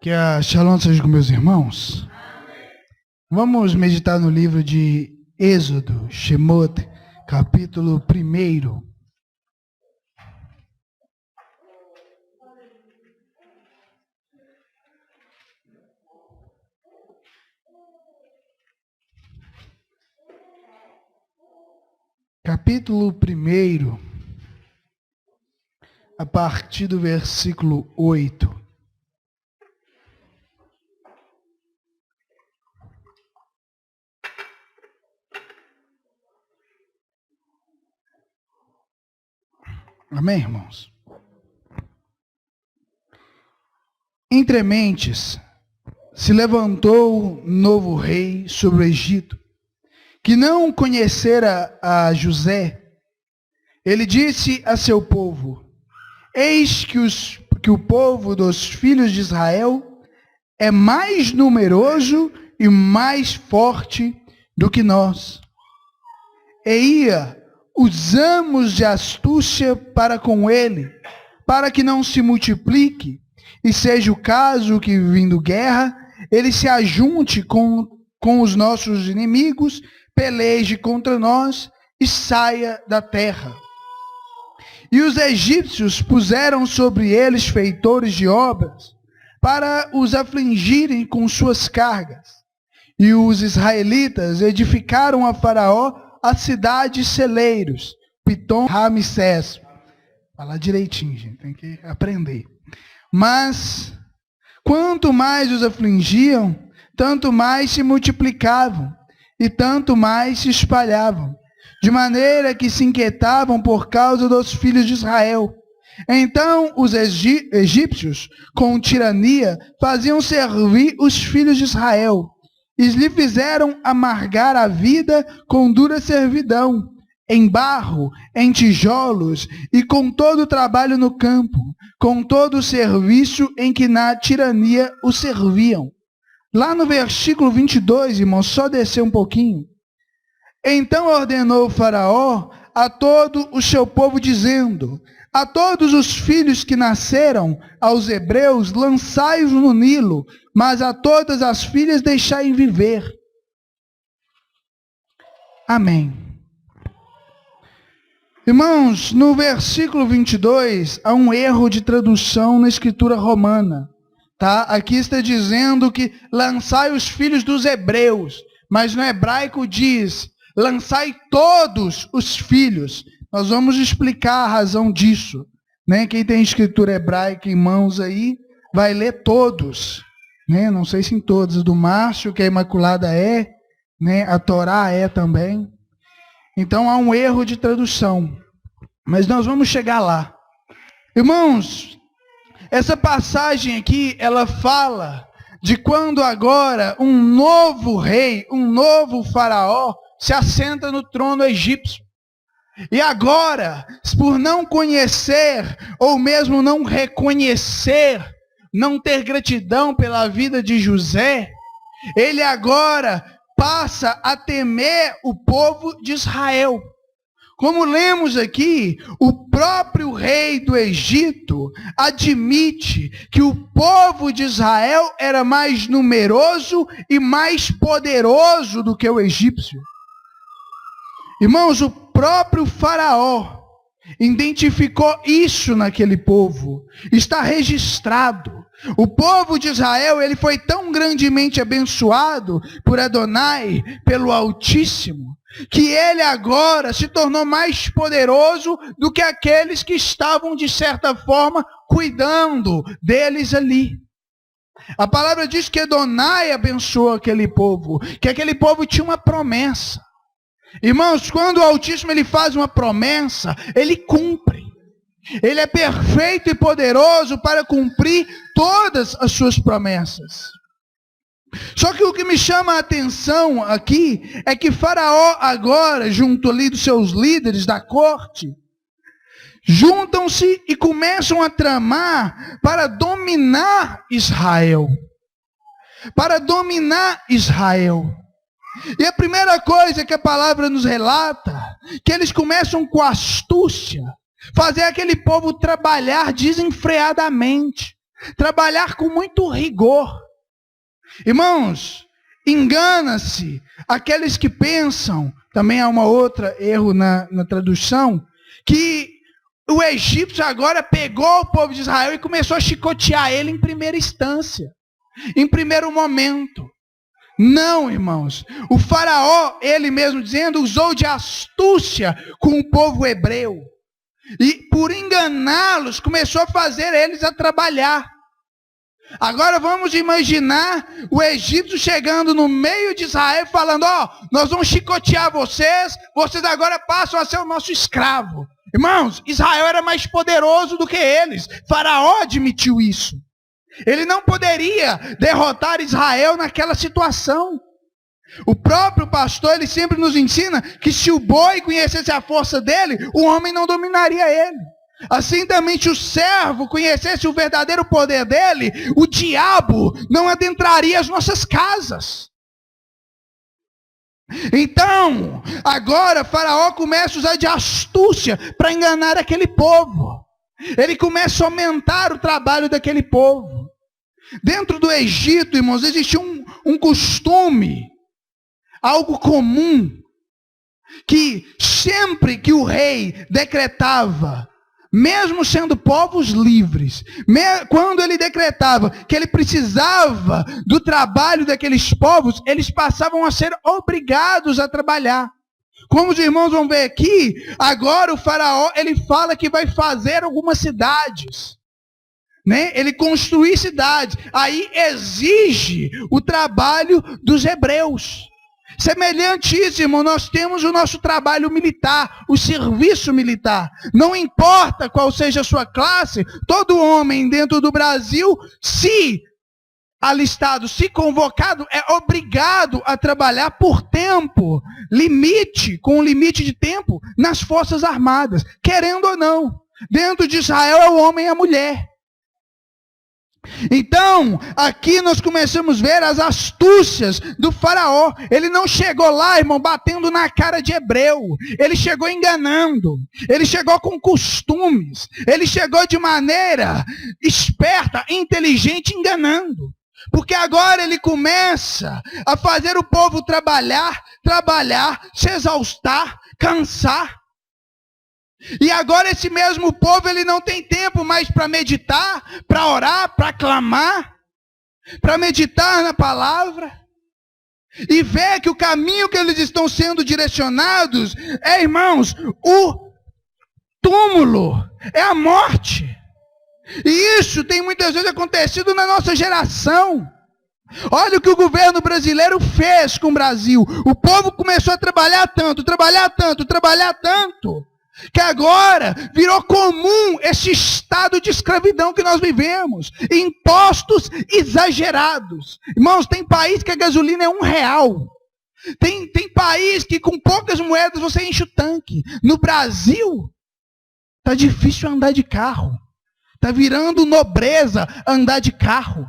Que a Shalom seja com meus irmãos. Vamos meditar no livro de Êxodo, Shemot, capítulo 1. Capítulo 1, a partir do versículo 8. Amém, irmãos? Entre mentes, se levantou um novo rei sobre o Egito, que não conhecera a José. Ele disse a seu povo: eis que o povo dos filhos de Israel é mais numeroso e mais forte do que nós. E usamos de astúcia para com ele, para que não se multiplique, e seja o caso que, vindo guerra, ele se ajunte com os nossos inimigos, peleje contra nós e saia da terra. E os egípcios puseram sobre eles feitores de obras, para os afligirem com suas cargas. E os israelitas edificaram a Faraó as cidades celeiros, Pitom, Ramsés. Falar direitinho, gente, tem que aprender. Mas, quanto mais os afligiam, tanto mais se multiplicavam, e tanto mais se espalhavam, de maneira que se inquietavam por causa dos filhos de Israel. Então os egípcios, com tirania, faziam servir os filhos de Israel, e lhe fizeram amargar a vida com dura servidão, em barro, em tijolos, e com todo o trabalho no campo, com todo o serviço em que na tirania o serviam. Lá no versículo 22, irmão, só descer um pouquinho. Então ordenou o Faraó a todo o seu povo, dizendo: a todos os filhos que nasceram aos hebreus, lançai-os no Nilo, mas a todas as filhas deixai viver. Amém. Irmãos, no versículo 22, há um erro de tradução na escritura romana. Tá? Aqui está dizendo que lançai os filhos dos hebreus, mas no hebraico diz: lançai todos os filhos. Nós vamos explicar a razão disso, né? Quem tem escritura hebraica em mãos aí, vai ler todos, né? Não sei se em todos, do Márcio, que a Imaculada é, né? A Torá é também. Então há um erro de tradução, mas nós vamos chegar lá. Irmãos, essa passagem aqui, ela fala de quando agora um novo rei, um novo faraó, se assenta no trono egípcio. E agora, por não conhecer, ou mesmo não reconhecer, não ter gratidão pela vida de José, ele agora passa a temer o povo de Israel. Como lemos aqui, o próprio rei do Egito admite que o povo de Israel era mais numeroso e mais poderoso do que o egípcio. Irmãos, o próprio Faraó identificou isso naquele povo. Está registrado. O povo de Israel, ele foi tão grandemente abençoado por Adonai, pelo Altíssimo, que ele agora se tornou mais poderoso do que aqueles que estavam, de certa forma, cuidando deles ali. A palavra diz que Adonai abençoou aquele povo, que aquele povo tinha uma promessa. Irmãos, quando o Altíssimo ele faz uma promessa, ele cumpre. Ele é perfeito e poderoso para cumprir todas as suas promessas. Só que o que me chama a atenção aqui é que Faraó agora, junto ali dos seus líderes da corte, juntam-se e começam a tramar para dominar Israel. Para dominar Israel. E a primeira coisa que a palavra nos relata, que eles começam com astúcia, fazer aquele povo trabalhar desenfreadamente. trabalhar com muito rigor. Irmãos, engana-se aqueles que pensam, também há uma outra erro na tradução, que o egípcio agora pegou o povo de Israel e começou a chicotear ele em primeira instância, em primeiro momento. Não, irmãos. O faraó, ele mesmo dizendo, usou de astúcia com o povo hebreu. E por enganá-los, começou a fazer eles a trabalhar. Agora vamos imaginar o egípcio chegando no meio de Israel falando, nós vamos chicotear vocês, vocês agora passam a ser o nosso escravo. Irmãos, Israel era mais poderoso do que eles. Faraó admitiu isso. Ele não poderia derrotar Israel naquela situação. O próprio pastor, ele sempre nos ensina que se o boi conhecesse a força dele, o homem não dominaria ele. Assim também, se o servo conhecesse o verdadeiro poder dele, o diabo não adentraria as nossas casas. Então, agora Faraó começa a usar de astúcia para enganar aquele povo. Ele começa a aumentar o trabalho daquele povo. Dentro do Egito, irmãos, existia um costume, algo comum, que sempre que o rei decretava, mesmo sendo povos livres, quando ele decretava que ele precisava do trabalho daqueles povos, eles passavam a ser obrigados a trabalhar. Como os irmãos vão ver aqui, agora o faraó, ele fala que vai fazer algumas cidades. Ele construir cidades. Aí exige o trabalho dos hebreus. Semelhante a isso, irmão, nós temos o nosso trabalho militar, o serviço militar. Não importa qual seja a sua classe, todo homem dentro do Brasil, se alistado, se convocado, é obrigado a trabalhar por tempo, com limite de tempo, nas forças armadas, querendo ou não. Dentro de Israel é o homem e a mulher. Então, aqui nós começamos a ver as astúcias do faraó. Ele não chegou lá, irmão, batendo na cara de hebreu. Ele chegou enganando. Ele chegou com costumes. Ele chegou de maneira esperta, inteligente, enganando. Porque agora ele começa a fazer o povo trabalhar, se exaustar, cansar. E agora esse mesmo povo, ele não tem tempo mais para meditar, para orar, para clamar, para meditar na palavra. E ver que o caminho que eles estão sendo direcionados é, irmãos, o túmulo, é a morte. E isso tem muitas vezes acontecido na nossa geração. Olha o que o governo brasileiro fez com o Brasil. O povo começou a trabalhar tanto, que agora virou comum esse estado de escravidão que nós vivemos. Impostos exagerados. Irmãos, tem país que a gasolina é R$1. Tem país que com poucas moedas você enche o tanque. No Brasil, está difícil andar de carro. Está virando nobreza andar de carro.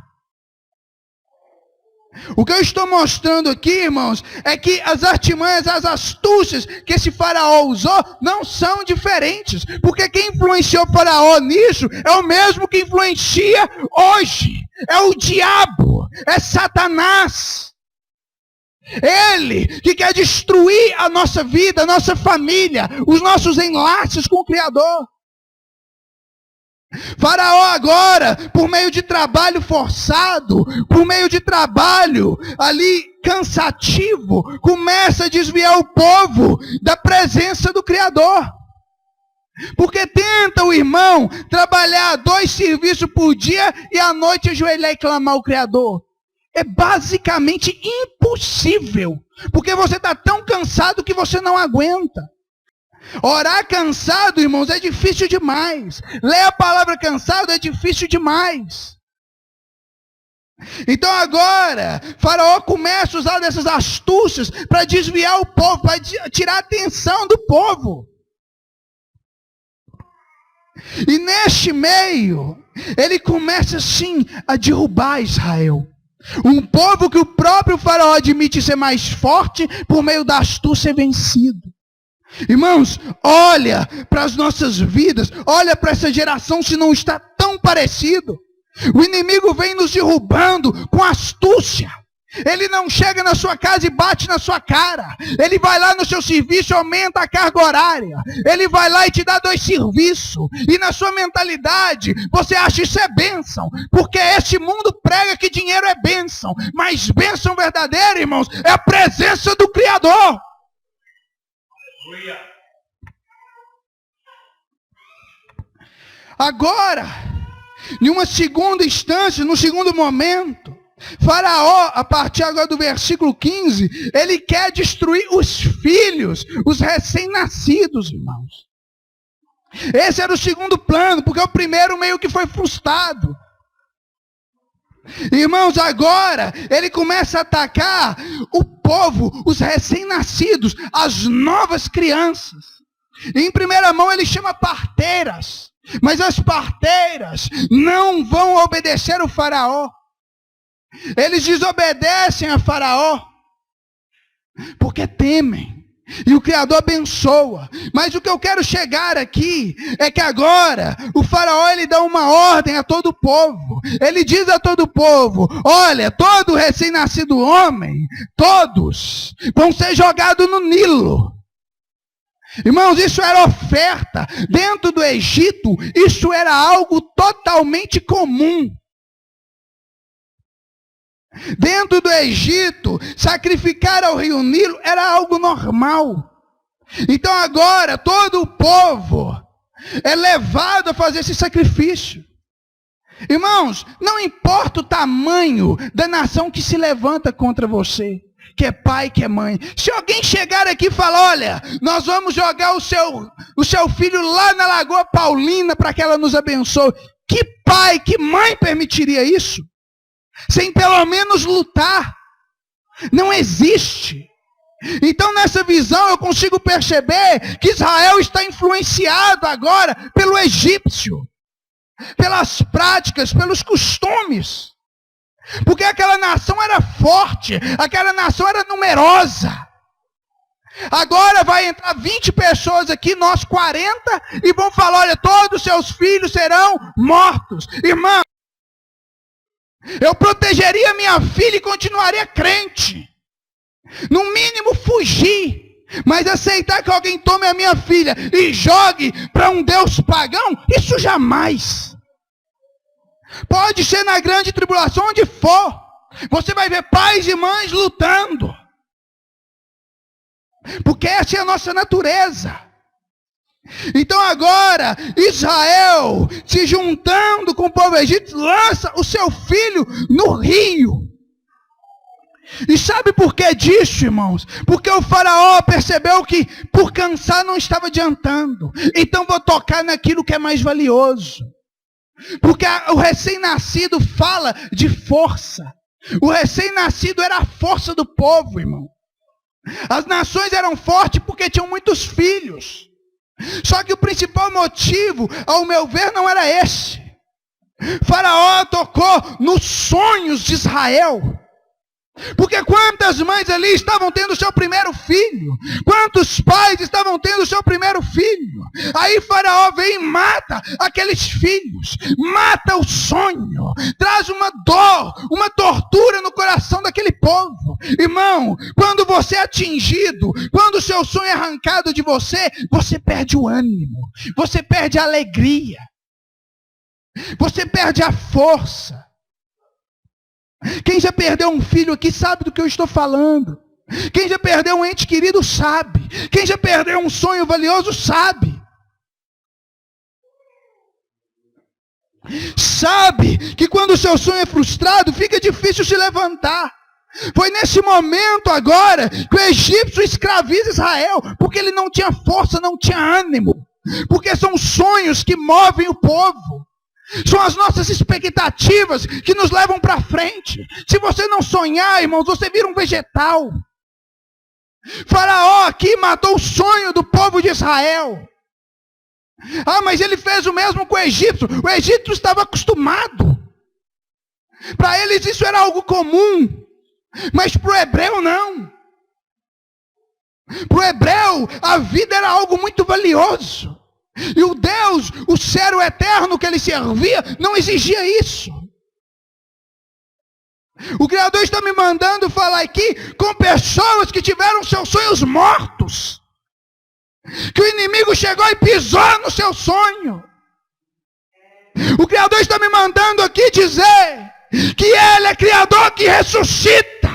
O que eu estou mostrando aqui, irmãos, é que as artimanhas, as astúcias que esse faraó usou não são diferentes. Porque quem influenciou o faraó nisso é o mesmo que influencia hoje. É o diabo, é Satanás. Ele que quer destruir a nossa vida, a nossa família, os nossos enlaces com o Criador. Faraó agora, por meio de trabalho forçado, por meio de trabalho ali cansativo, começa a desviar o povo da presença do Criador. Porque tenta o irmão trabalhar 2 serviços por dia e à noite ajoelhar e clamar ao Criador. É basicamente impossível, porque você está tão cansado que você não aguenta. Orar cansado, irmãos, é difícil demais. Ler a palavra cansado é difícil demais. Então agora, Faraó começa a usar dessas astúcias para desviar o povo, para tirar a atenção do povo. E neste meio, ele começa assim a derrubar Israel. Um povo que o próprio Faraó admite ser mais forte, por meio da astúcia é vencido. Irmãos, olha para as nossas vidas, olha para essa geração se não está tão parecido. O inimigo vem nos derrubando com astúcia. Ele não chega na sua casa e bate na sua cara. Ele vai lá no seu serviço e aumenta a carga horária. Ele vai lá e te dá 2 serviços. E na sua mentalidade, você acha isso é bênção. Porque este mundo prega que dinheiro é bênção. Mas bênção verdadeira, irmãos, é a presença do Criador. Agora, em uma segunda instância, num segundo momento, Faraó, a partir agora do versículo 15, ele quer destruir os filhos, os recém-nascidos, irmãos. Esse era o segundo plano, porque o primeiro meio que foi frustrado. Irmãos, agora ele começa a atacar o povo, os recém-nascidos, as novas crianças. Em primeira mão ele chama parteiras, mas as parteiras não vão obedecer o Faraó. Eles desobedecem a Faraó, porque temem. E o Criador abençoa. Mas o que eu quero chegar aqui é que agora o Faraó ele dá uma ordem a todo o povo. Ele diz a todo o povo: olha, todo recém-nascido homem, todos vão ser jogados no Nilo. Irmãos, isso era oferta. Dentro do Egito, isso era algo totalmente comum. Dentro do Egito, sacrificar ao rio Nilo era algo normal. Então agora todo o povo é levado a fazer esse sacrifício. Irmãos, não importa o tamanho da nação que se levanta contra você, que é pai, que é mãe. Se alguém chegar aqui e falar: olha, nós vamos jogar o seu filho lá na Lagoa Paulina para que ela nos abençoe. Que pai, que mãe permitiria isso? Sem pelo menos lutar. Não existe. Então nessa visão eu consigo perceber que Israel está influenciado agora pelo egípcio, pelas práticas, pelos costumes. Porque aquela nação era forte, aquela nação era numerosa. Agora vai entrar 20 pessoas aqui, nós 40, e vão falar: olha, todos os seus filhos serão mortos. Irmão, eu protegeria minha filha e continuaria crente. No mínimo fugir. Mas aceitar que alguém tome a minha filha e jogue para um Deus pagão, isso jamais. Pode ser na grande tribulação, onde for. Você vai ver pais e mães lutando. Porque essa é a nossa natureza. Então agora, Israel, se juntando com o povo egípcio, lança o seu filho no rio. E sabe por que disso, irmãos? Porque o Faraó percebeu que por cansar não estava adiantando. Então vou tocar naquilo que é mais valioso. Porque o recém-nascido fala de força. O recém-nascido era a força do povo, irmão. As nações eram fortes porque tinham muitos filhos. Só que o principal motivo, ao meu ver, não era esse. Faraó tocou nos sonhos de Israel. Porque quantas mães ali estavam tendo o seu primeiro filho? Quantos pais estavam tendo o seu primeiro filho? Aí Faraó vem e mata aqueles filhos. Mata o sonho. Traz uma dor, uma tortura no coração daquele povo. Irmão, quando você é atingido, quando o seu sonho é arrancado de você, você perde o ânimo. Você perde a alegria. Você perde a força. Quem já perdeu um filho aqui sabe do que eu estou falando. Quem já perdeu um ente querido sabe. Quem já perdeu um sonho valioso sabe. Sabe que quando o seu sonho é frustrado, fica difícil se levantar. Foi nesse momento agora que o egípcio escraviza Israel, porque ele não tinha força, não tinha ânimo. Porque são sonhos que movem o povo. São as nossas expectativas que nos levam para frente. Se você não sonhar, irmãos, você vira um vegetal. Faraó aqui matou o sonho do povo de Israel. Ah, mas ele fez o mesmo com o egípcio. O egípcio estava acostumado. Para eles isso era algo comum. Mas para o hebreu não. Para o hebreu a vida era algo muito valioso. E o Deus, o ser eterno que ele servia, não exigia isso. O Criador está me mandando falar aqui com pessoas que tiveram seus sonhos mortos. Que o inimigo chegou e pisou no seu sonho. O Criador está me mandando aqui dizer que Ele é Criador que ressuscita.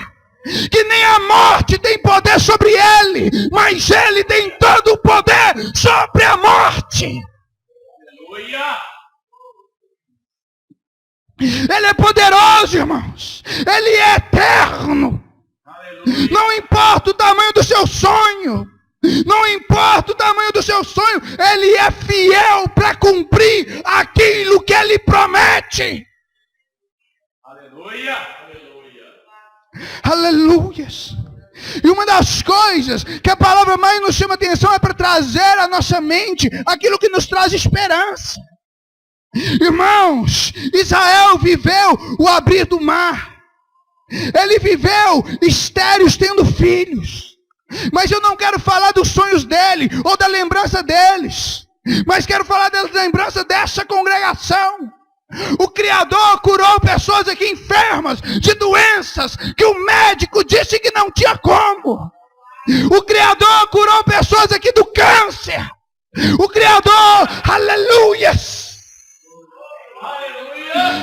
Que nem a morte tem poder sobre Ele, mas Ele tem todo o poder sobre a morte. Aleluia! Ele é poderoso, irmãos. Ele é eterno. Aleluia. Não importa o tamanho do seu sonho. Não importa o tamanho do seu sonho. Ele é fiel para cumprir aquilo que Ele promete. Aleluia. Aleluias. E uma das coisas que a palavra mais nos chama atenção é para trazer à nossa mente aquilo que nos traz esperança. Irmãos, Israel viveu o abrir do mar. Ele viveu estéreos tendo filhos. Mas eu não quero falar dos sonhos dele ou da lembrança deles. Mas quero falar da lembrança dessa congregação. O Criador curou pessoas aqui enfermas de doenças que o médico disse que não tinha como. O Criador curou pessoas aqui do câncer. O Criador, aleluias,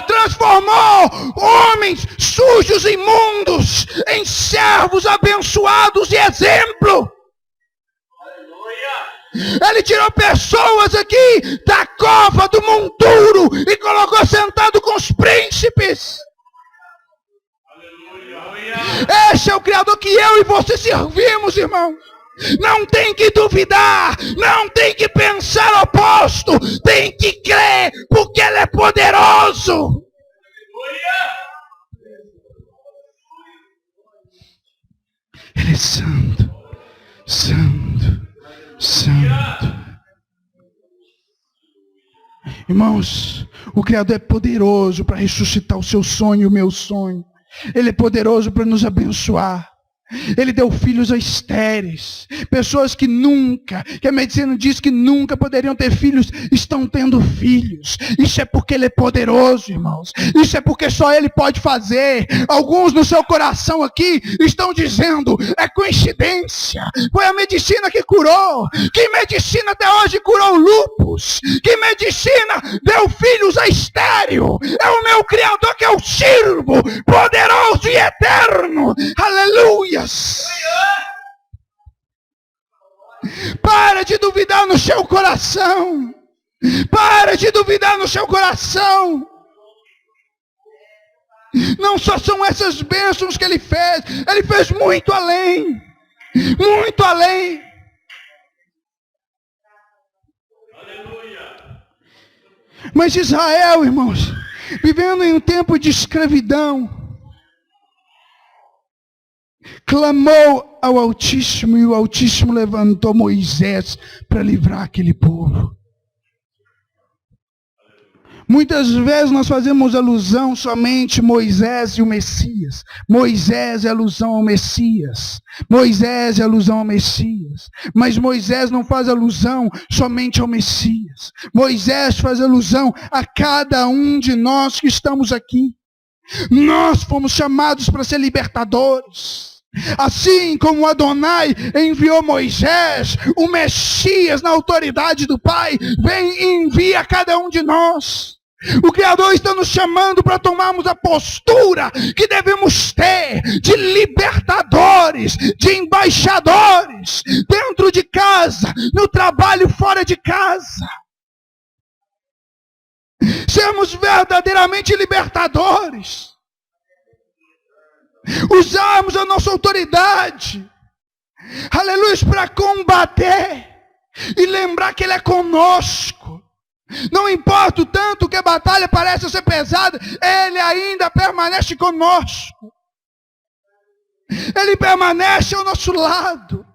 transformou homens sujos e imundos em servos abençoados e exemplo. Ele tirou pessoas aqui da cova do monturo e colocou sentado com os príncipes. Esse é o Criador que eu e você servimos, irmão. Não tem que duvidar, não tem que pensar oposto, tem que crer, porque Ele é poderoso. Ele é santo, santo, santo. Irmãos, o Criador é poderoso para ressuscitar o seu sonho e o meu sonho. Ele é poderoso para nos abençoar. Ele deu filhos a estéreis. Pessoas que a medicina diz que nunca poderiam ter filhos, estão tendo filhos. Isso é porque Ele é poderoso, irmãos. Isso é porque só Ele pode fazer. Alguns no seu coração aqui estão dizendo, é coincidência. Foi a medicina que curou. Que medicina até hoje curou lúpus? Que medicina deu filhos a estéreo? É o meu Criador que eu sirvo, poderoso e eterno. Aleluia. Para de duvidar no seu coração. Para de duvidar no seu coração. Não só são essas bênçãos que Ele fez muito além. Muito além. Mas Israel, irmãos, vivendo em um tempo de escravidão, clamou ao Altíssimo e o Altíssimo levantou Moisés para livrar aquele povo. Muitas vezes nós fazemos alusão somente a Moisés e o Messias. Moisés é alusão ao Messias. Moisés é alusão ao Messias. Mas Moisés não faz alusão somente ao Messias. Moisés faz alusão a cada um de nós que estamos aqui. Nós fomos chamados para ser libertadores. Assim como Adonai enviou Moisés, o Messias na autoridade do Pai, vem e envia a cada um de nós. O Criador está nos chamando para tomarmos a postura que devemos ter de libertadores, de embaixadores, dentro de casa, no trabalho fora de casa. Sermos verdadeiramente libertadores. Usarmos a nossa autoridade, aleluia, para combater e lembrar que Ele é conosco. Não importa o tanto que a batalha pareça ser pesada, Ele ainda permanece conosco. Ele permanece ao nosso lado.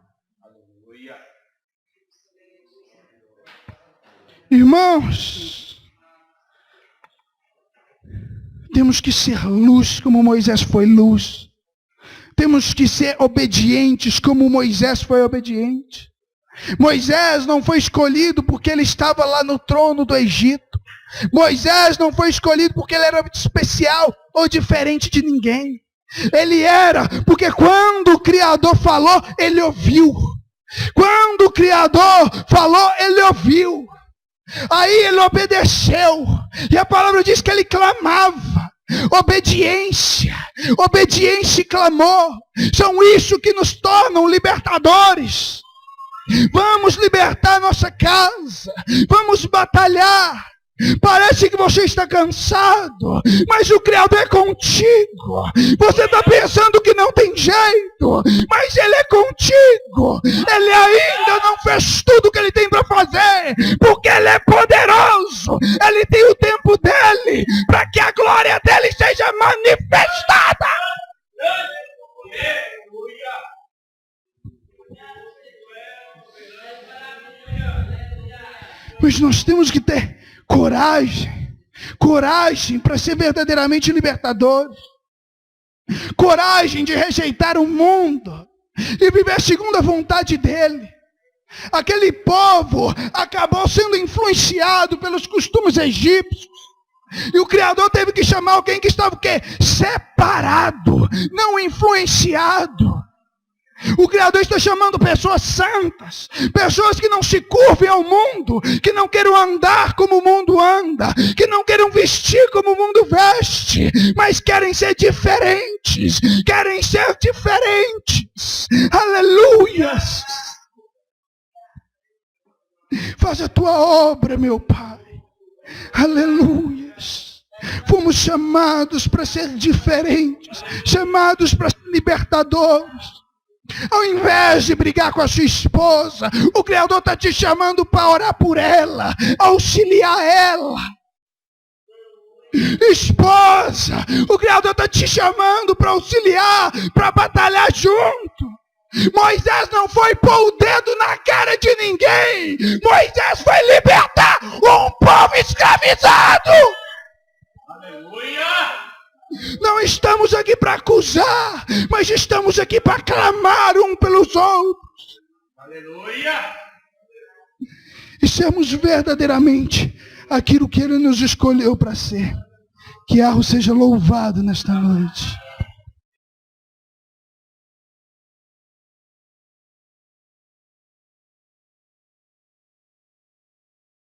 Irmãos, temos que ser luz como Moisés foi luz. Temos que ser obedientes como Moisés foi obediente. Moisés não foi escolhido porque ele estava lá no trono do Egito. Moisés não foi escolhido porque ele era especial ou diferente de ninguém. Ele era porque quando o Criador falou, ele ouviu. Quando o Criador falou, ele ouviu. Aí ele obedeceu. E a palavra diz que ele clamava. Obediência e clamor são isso que nos tornam libertadores. Vamos libertar nossa casa. Vamos batalhar. Parece que você está cansado, mas o Criador é contigo. Você está pensando que não tem jeito, mas Ele é contigo. Ele ainda não fez tudo o que Ele tem para fazer, porque Ele é poderoso. Ele tem o tempo dEle, para que a glória dEle seja manifestada. Mas nós temos que ter coragem para ser verdadeiramente libertadores, coragem de rejeitar o mundo e viver segundo a vontade dele. Aquele povo acabou sendo influenciado pelos costumes egípcios, e o Criador teve que chamar alguém que estava o quê? Separado, não influenciado. O Criador está chamando pessoas santas, pessoas que não se curvem ao mundo, que não queiram andar como o mundo anda, que não queiram vestir como o mundo veste, mas querem ser diferentes, Aleluias! Faz a tua obra, meu Pai. Aleluias! Fomos chamados para ser diferentes, chamados para ser libertadores. Ao invés de brigar com a sua esposa, o Criador está te chamando para orar por ela, auxiliar ela. Esposa, o Criador está te chamando para auxiliar, para batalhar junto. Moisés não foi pôr o dedo na cara de ninguém. Moisés foi libertar um povo escravizado. Aleluia! Não estamos aqui para acusar, mas estamos aqui para clamar um pelos outros. Aleluia! E sermos verdadeiramente aquilo que Ele nos escolheu para ser. Que Yahweh seja louvado nesta noite.